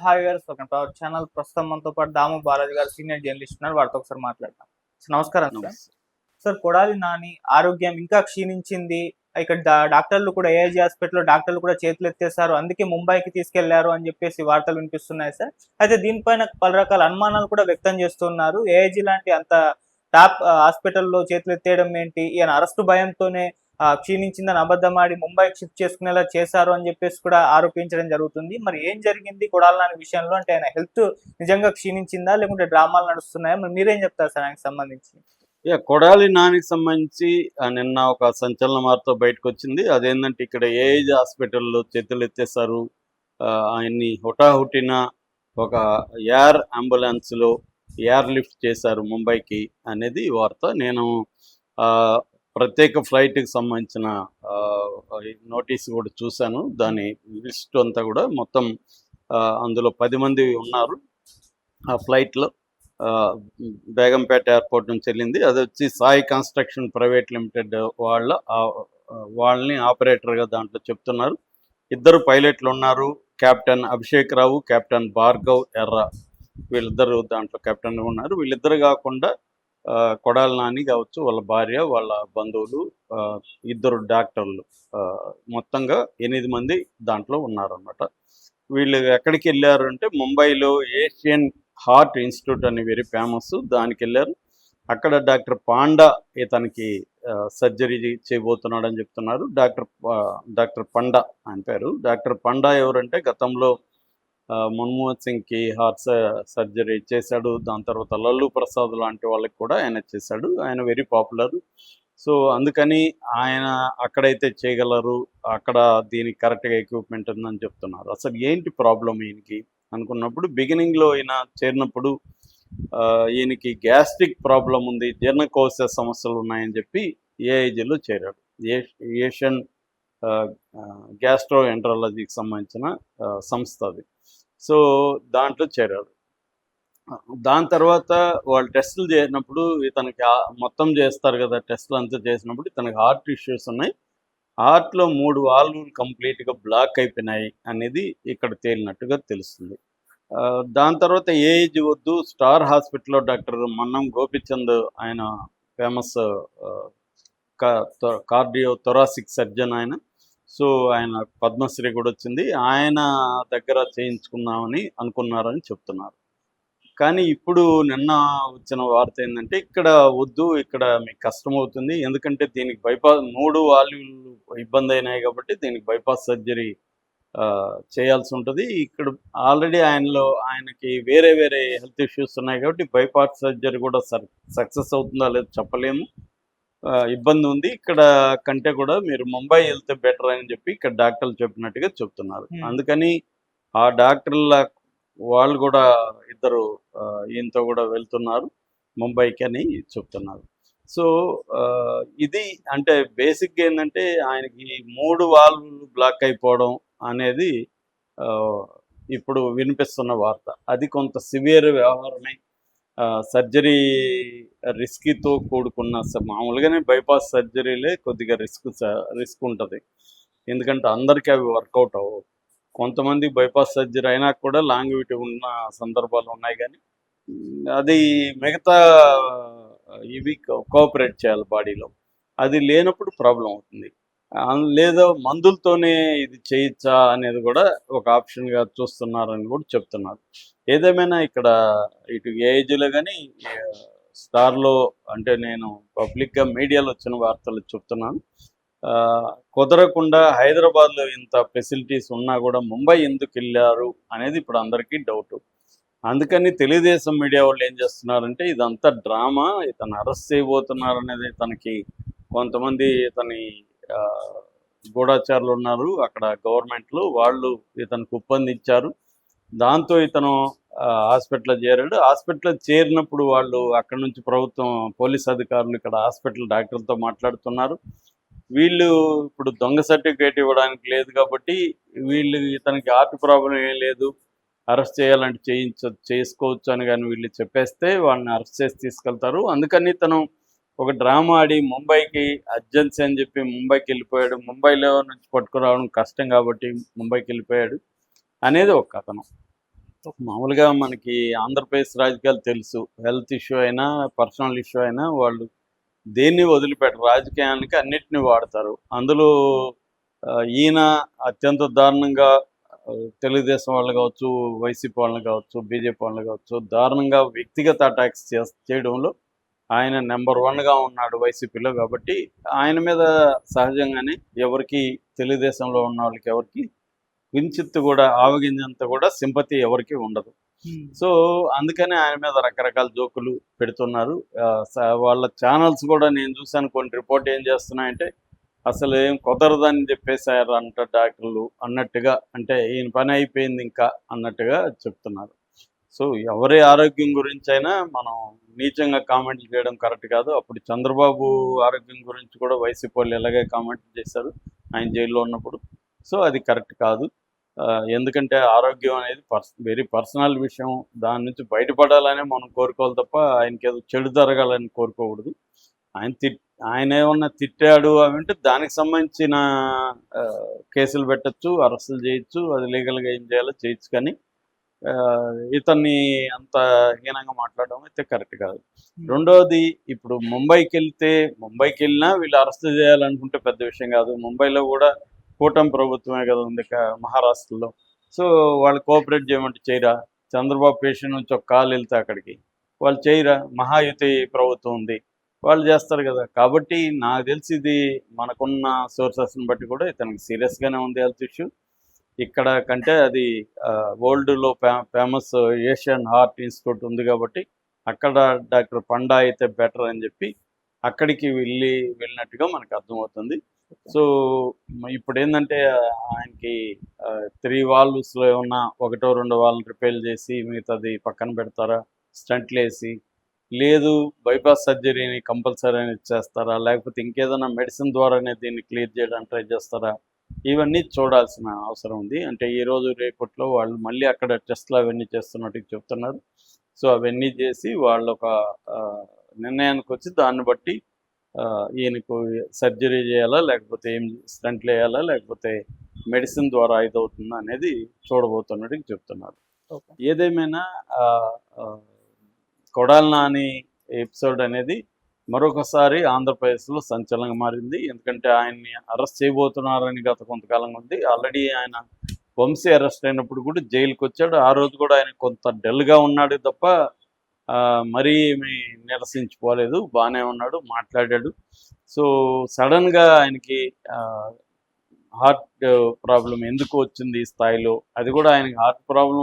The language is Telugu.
హాయ్ గారు, వెల్కమ్ టు అవర్ ఛానల్. ప్రస్తుతం మనతో పాటు దాము బాలాజీ గారు సీనియర్ జర్నలిస్ట్ ఉన్నారు. వారితో ఒకసారి మాట్లాడదాం. నమస్కారం సార్. నమస్తే. సార్, కొడాలి నాని ఆరోగ్యం ఇంకా క్షీణించింది. ఇక్కడ డాక్టర్లు కూడా ఏఐజీ హాస్పిటల్లో డాక్టర్లు కూడా చేతులు ఎత్తేసారు, అందుకే ముంబైకి తీసుకెళ్లారు అని చెప్పేసి వార్తలు వినిపిస్తున్నాయి సార్. అయితే దీనిపైన పలు రకాల అనుమానాలు కూడా వ్యక్తం చేస్తున్నారు. ఏఐజీ లాంటి అంత టాప్ హాస్పిటల్లో చేతులు ఎత్తేయడం ఏంటి, ఈయన అరెస్టు భయంతోనే క్షీణించిందని అబద్ధమాడి ముంబైకి షిఫ్ట్ చేసుకునేలా చేశారు అని చెప్పేసి కూడా ఆరోపించడం జరుగుతుంది. మరి ఏం జరిగింది కొడాలి నాని విషయంలో? అంటే ఆయన హెల్త్ నిజంగా క్షీణించిందా, లేకుంటే డ్రామాలు నడుస్తున్నాయా? మరి మీరేం చెప్తారు సార్ ఆయనకు సంబంధించి? కొడాలి నానికి సంబంధించి నిన్న ఒక సంచలన వార్త బయటకు వచ్చింది. అదేంటంటే ఇక్కడ ఏఐజీ హాస్పిటల్లో చేతులు ఎత్తేసారు, ఆయన్ని హుటాహుటిన ఒక ఎయిర్ అంబులెన్స్లో ఎయిర్ లిఫ్ట్ చేశారు ముంబైకి అనేది వార్త. నేను ప్రత్యేక ఫ్లైట్కి సంబంధించిన నోటీస్ కూడా చూశాను. దాని లిస్ట్ అంతా కూడా మొత్తం అందులో 10 మంది ఉన్నారు ఆ ఫ్లైట్లో. బేగంపేట ఎయిర్పోర్ట్ నుంచి వెళ్ళింది. అది వచ్చి సాయి కన్స్ట్రక్షన్ ప్రైవేట్ లిమిటెడ్ వాళ్ళని ఆపరేటర్గా దాంట్లో చెప్తున్నారు. 2 పైలట్లు ఉన్నారు, కెప్టెన్ అభిషేక్ రావు, కెప్టెన్ భార్గవ్ ఎర్ర, వీళ్ళిద్దరు దాంట్లో కెప్టెన్గా ఉన్నారు. వీళ్ళిద్దరు కాకుండా కొడాలి నాని కావచ్చు, వాళ్ళ భార్య, వాళ్ళ బంధువులు, 2 డాక్టర్లు, మొత్తంగా 8 మంది దాంట్లో ఉన్నారన్నమాట. వీళ్ళు ఎక్కడికి వెళ్ళారు అంటే ముంబైలో ఏషియన్ హార్ట్ ఇన్స్టిట్యూట్ అని వెరీ ఫేమస్, దానికి వెళ్ళారు. అక్కడ డాక్టర్ పాండా ఇతనికి సర్జరీ చేయబోతున్నాడని చెప్తున్నారు. డాక్టర్ పండా అని పేరు. డాక్టర్ పండా ఎవరంటే గతంలో మన్మోహన్ సింగ్కి హార్ట్ సర్జరీ చేశాడు. దాని తర్వాత లల్లు ప్రసాద్ లాంటి వాళ్ళకి కూడా ఆయన చేశాడు. ఆయన వెరీ పాపులర్. సో అందుకని ఆయన అక్కడైతే చేయగలరు, అక్కడ దీనికి కరెక్ట్గా ఎక్విప్మెంట్ ఉందని చెప్తున్నారు. అసలు ఏంటి ప్రాబ్లం ఈయనకి అనుకున్నప్పుడు, బిగినింగ్లో ఈయన చేరినప్పుడు ఈయనకి గ్యాస్ట్రిక్ ప్రాబ్లం ఉంది, జీర్ణకోశ సమస్యలు ఉన్నాయని చెప్పి ఏఐజీలో చేరాడు. ఏషియన్ గ్యాస్ట్రో ఎంట్రాలజీకి సంబంధించిన సంస్థ అది. సో దాంట్లో చేరాడు. దాని తర్వాత వాళ్ళు టెస్టులు చేసినప్పుడు ఇతనికి మొత్తం చేస్తారు కదా, టెస్టులు అంతా చేసినప్పుడు ఇతనికి హార్ట్ ఇష్యూస్ ఉన్నాయి. హార్ట్లో 3 వాల్వులు కంప్లీట్గా బ్లాక్ అయిపోయినాయి అనేది ఇక్కడ తేలినట్టుగా తెలుస్తుంది. దాని తర్వాత ఏఐజీ వద్దు, స్టార్ హాస్పిటల్లో డాక్టర్ మన్నం గోపిచంద్, ఆయన ఫేమస్ కార్డియో థొరాసిక్ సర్జన్ ఆయన. సో ఆయన పద్మశ్రీ కూడా వచ్చింది. ఆయన దగ్గర చేయించుకుందామని అనుకున్నారని చెప్తున్నారు. కానీ ఇప్పుడు నిన్న వచ్చిన వార్త ఏంటంటే ఇక్కడ వద్దు, ఇక్కడ మీకు కష్టం అవుతుంది, ఎందుకంటే దీనికి బైపాస్ 3 వాల్యూలు ఇబ్బంది అయినాయి కాబట్టి దీనికి బైపాస్ సర్జరీ చేయాల్సి ఉంటుంది. ఇక్కడ ఆల్రెడీ ఆయనకి వేరే హెల్త్ ఇష్యూస్ ఉన్నాయి కాబట్టి బైపాస్ సర్జరీ కూడా సక్సెస్ అవుతుందా లేదో చెప్పలేము, ఇబ్బంది ఉంది. ఇక్కడ కంటే కూడా మీరు ముంబై వెళ్తే బెటర్ అని చెప్పి ఇక్కడ డాక్టర్లు చెప్పినట్టుగా చెప్తున్నారు. అందుకని ఆ డాక్టర్ల వాళ్ళు కూడా 2 ఈయనతో కూడా వెళ్తున్నారు ముంబైకి అని చెప్తున్నారు. సో ఇది అంటే బేసిక్గా ఏంటంటే ఆయనకి 3 వాల్వులు బ్లాక్ అయిపోవడం అనేది ఇప్పుడు వినిపిస్తున్న వార్త. అది కొంత సివియర్ వ్యవహారమే. సర్జరీ రిస్క్తో కూడుకున్న, మామూలుగానే బైపాస్ సర్జరీలే కొద్దిగా రిస్క్ ఉంటుంది, ఎందుకంటే అందరికీ అవి వర్కౌట్ అవ్వవు. కొంతమంది బైపాస్ సర్జరీ అయినా కూడా లాంగివిటీ ఉన్న సందర్భాలు ఉన్నాయి, కానీ అది మిగతా ఇవి కోఆపరేట్ చేయాలి బాడీలో. అది లేనప్పుడు ప్రాబ్లం అవుతుంది. లేదా మందులతోనే ఇది చేయొచ్చా అనేది కూడా ఒక ఆప్షన్గా చూస్తున్నారని కూడా చెప్తున్నారు. ఏదేమైనా ఇక్కడ ఇటు ఏఐజీలో కానీ స్టార్లో, అంటే నేను పబ్లిక్గా మీడియాలో వచ్చిన వార్తలు చెప్తున్నాను, కుదరకుండా హైదరాబాద్లో ఇంత ఫెసిలిటీస్ ఉన్నా కూడా ముంబై ఎందుకు వెళ్ళారు అనేది ఇప్పుడు అందరికీ డౌట్. అందుకని తెలుగుదేశం మీడియా వాళ్ళు ఏం చేస్తున్నారంటే ఇదంతా డ్రామా, ఇతను అరెస్ట్ చేయబోతున్నారు అనేది, తనకి కొంతమంది ఇతని గూఢాచారులు ఉన్నారు అక్కడ గవర్నమెంట్లో, వాళ్ళు ఇతనికి ఒప్పందించారు. దాంతో ఇతను హాస్పిటల్లో చేరాడు. హాస్పిటల్లో చేరినప్పుడు వాళ్ళు అక్కడ నుంచి ప్రభుత్వం పోలీస్ అధికారులు ఇక్కడ హాస్పిటల్ డాక్టర్లతో మాట్లాడుతున్నారు. వీళ్ళు ఇప్పుడు దొంగ సర్టిఫికేట్ ఇవ్వడానికి లేదు కాబట్టి వీళ్ళు ఇతనికి హార్ట్ ప్రాబ్లం ఏం లేదు, అరెస్ట్ చేయాలంటే చేసుకోవచ్చు అని కానీ వీళ్ళు చెప్పేస్తే వాళ్ళని అరెస్ట్ చేసి తీసుకెళ్తారు. అందుకని తను ఒక డ్రామా ఆడి ముంబైకి అర్జెన్సీ అని చెప్పి ముంబైకి వెళ్ళిపోయాడు. ముంబైలో నుంచి పట్టుకురావడం కష్టం కాబట్టి ముంబైకి వెళ్ళిపోయాడు అనేది ఒక కథనం. మామూలుగా మనకి ఆంధ్రప్రదేశ్ రాజకీయాలు తెలుసు. హెల్త్ ఇష్యూ అయినా, పర్సనల్ ఇష్యూ అయినా వాళ్ళు దేన్ని వదిలిపెట్టరు. రాజకీయానికి అన్నిటిని వాడతారు. అందులో ఈయన అత్యంత దారుణంగా తెలుగుదేశం వాళ్ళు కావచ్చు, వైసీపీ వాళ్ళని కావచ్చు, బీజేపీ వాళ్ళని కావచ్చు, దారుణంగా వ్యక్తిగత అటాక్స్ చేయడంలో ఆయన నెంబర్ వన్గా ఉన్నాడు వైసీపీలో. కాబట్టి ఆయన మీద సహజంగానే ఎవరికి తెలుగుదేశంలో ఉన్న వాళ్ళకి ఎవరికి కించిత్తు కూడా ఆవగింజంత కూడా సింపతి ఎవరికి ఉండదు. సో అందుకనే ఆయన మీద రకరకాల జోకులు పెడుతున్నారు. వాళ్ళ ఛానల్స్ కూడా నేను చూశాను, కొన్ని రిపోర్ట్ ఏం చేస్తున్నాయంటే అసలు ఏం కుదరదని చెప్పేశారు అంట డాక్టర్లు అన్నట్టుగా, అంటే ఈయన పని అయిపోయింది ఇంకా అన్నట్టుగా చెప్తున్నారు. సో ఎవరి ఆరోగ్యం గురించి అయినా మనం నీచంగా కామెంట్లు చేయడం కరెక్ట్ కాదు. అప్పుడు చంద్రబాబు ఆరోగ్యం గురించి కూడా వైసీపీ వాళ్ళు ఇలాగే కామెంట్లు చేశారు ఆయన జైల్లో ఉన్నప్పుడు. సో అది కరెక్ట్ కాదు. ఎందుకంటే ఆరోగ్యం అనేది వెరీ పర్సనల్ విషయం. దాని నుంచి బయటపడాలనే మనం కోరుకోవాలి తప్ప ఆయనకి ఏదో చెడు జరగాలని కోరుకోకూడదు. ఆయన ఏమన్నా తిట్టాడు అంటే దానికి సంబంధించిన కేసులు పెట్టచ్చు, అరెస్టులు చేయొచ్చు, అది లీగల్గా ఏం చేయాలో చేయొచ్చు. కానీ ఇతన్ని అంత హీనంగా మాట్లాడడం అయితే కరెక్ట్ కాదు. రెండోది, ఇప్పుడు ముంబైకి వెళ్ళినా వీళ్ళు అరెస్ట్ చేయాలనుకుంటే పెద్ద విషయం కాదు. ముంబైలో కూడా కూటమి ప్రభుత్వమే కదా ఉంది మహారాష్ట్రలో. సో వాళ్ళు కోఆపరేట్ చేయమంటే చేయరా? చంద్రబాబు పేషెంట్ నుంచి ఒక కాల్ వెళ్తే అక్కడికి వాళ్ళు చేయరా? మహాయుతి ప్రభుత్వం ఉంది, వాళ్ళు చేస్తారు కదా. కాబట్టి నాకు తెలిసి ఇది మనకున్న సోర్సెస్ని బట్టి కూడా ఇతనికి సీరియస్గానే ఉంది హెల్త్ ఇష్యూ. ఇక్కడ కంటే అది వరల్డ్లో ఫేమస్ ఏషియన్ హార్ట్ ఇన్స్టిట్యూట్ ఉంది కాబట్టి అక్కడ డాక్టర్ పండా అయితే బెటర్ అని చెప్పి అక్కడికి వెళ్ళినట్టుగా మనకు అర్థమవుతుంది. సో ఇప్పుడు ఏంటంటే ఆయనకి 3 వాల్వ్స్లో ఏమన్నా 1, 2 వాల్వ్ రిపేర్ చేసి మిగతాది పక్కన పెడతారా, స్టంట్లు వేసి, లేదు బైపాస్ సర్జరీని కంపల్సరీ అని చేస్తారా, లేకపోతే ఇంకేదైనా మెడిసిన్ ద్వారానే దీన్ని క్లియర్ చేయడానికి ట్రై చేస్తారా, ఇవన్నీ చూడాల్సిన అవసరం ఉంది. అంటే ఈరోజు రేపట్లో వాళ్ళు మళ్ళీ అక్కడ టెస్ట్లు అవన్నీ చేస్తున్నట్టు చెప్తున్నారు. సో అవన్నీ చేసి వాళ్ళు ఒక నిర్ణయానికి వచ్చి దాన్ని బట్టి ఈయనకు సర్జరీ చేయాలా, లేకపోతే ఏం స్టంట్లు వేయాలా, లేకపోతే మెడిసిన్ ద్వారా ఇదవుతుందా అనేది చూడబోతున్నట్టు చెప్తున్నారు. ఏదేమైనా కొడాలి నాని ఎపిసోడ్ అనేది మరొకసారి ఆంధ్రప్రదేశ్లో సంచలనంగా మారింది. ఎందుకంటే ఆయన్ని అరెస్ట్ చేయబోతున్నారని గత కొంతకాలం ఉంది. ఆల్రెడీ ఆయన వంశీ అరెస్ట్ అయినప్పుడు కూడా జైలుకి వచ్చాడు. ఆ రోజు కూడా ఆయన కొంత డల్గా ఉన్నాడు తప్ప మరీ ఏమి నిరసించిపోలేదు, బాగానే ఉన్నాడు, మాట్లాడాడు. సో సడన్గా ఆయనకి హార్ట్ ప్రాబ్లం ఎందుకు వచ్చింది ఈ స్థాయిలో, అది కూడా ఆయనకి హార్ట్ ప్రాబ్లం